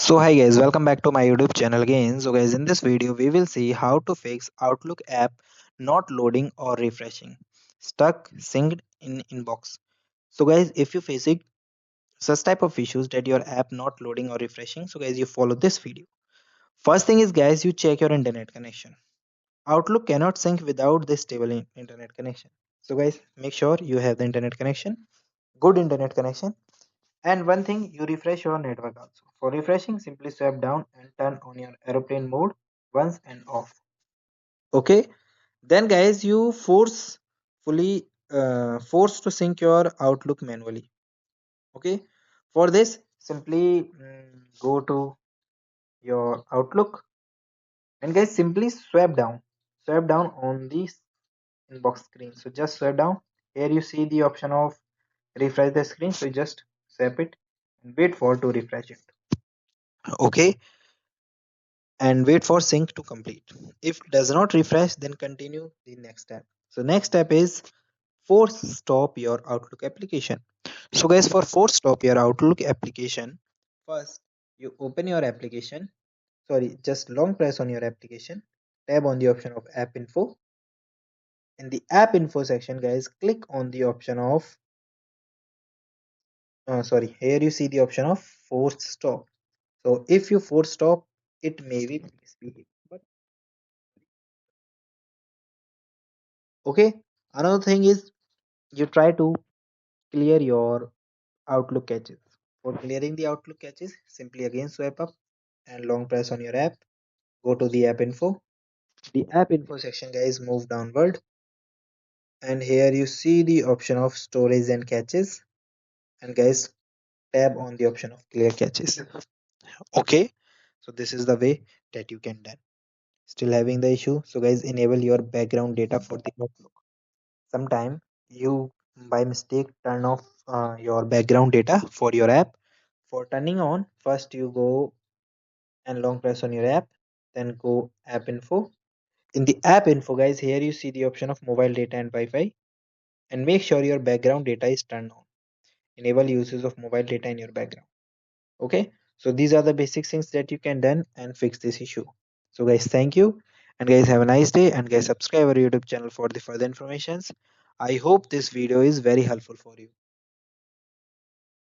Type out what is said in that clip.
So hi guys, welcome back to my YouTube channel again. So guys, in this video we will see how to fix Outlook app not loading or refreshing, stuck, synced in inbox. So guys, if you facing such type of issues that your app not loading or refreshing, so guys you follow this video. First thing is guys, you check your internet connection. Outlook cannot sync without this stable internet connection. So guys, make sure you have the internet connection, good internet connection. And one thing, you refresh your network also. For refreshing, simply swipe down and turn on your aeroplane mode once and off. Okay. Then guys, you force to sync your Outlook manually. Okay. For this, simply go to your Outlook and guys simply swipe down on the inbox screen. So just swipe down. Here you see the option of refresh the screen. So just swipe it and wait for to refresh it. Okay, and wait for sync to complete. If it does not refresh, then continue the next step. So next step is force stop your Outlook application. So guys, for force stop your Outlook application, first you open your application. Sorry, just long press on your application. Tab on the option of app info. In the app info section, guys, click on the option of sorry, here you see the option of force stop. So if you force stop, it may be misbehave. But okay, another thing is you try to clear your Outlook caches. For clearing the Outlook caches, simply again swipe up and long press on your app. Go to the app info. The app info section, guys, move downward. And here you see the option of storage and caches. And guys, tab on the option of clear caches. Okay. So this is the way that you can done. Still having the issue. So guys, enable your background data for the Outlook. Sometime you by mistake turn off your background data for your app. For turning on, first you go and long press on your app, then go app info. In the app info, guys, here you see the option of mobile data and Wi-Fi, and make sure your background data is turned on. Enable uses of mobile data in your background. Okay, so these are the basic things that you can done and fix this issue. So guys, thank you, and guys have a nice day, and guys subscribe our YouTube channel for the further informations. I hope this video is very helpful for you.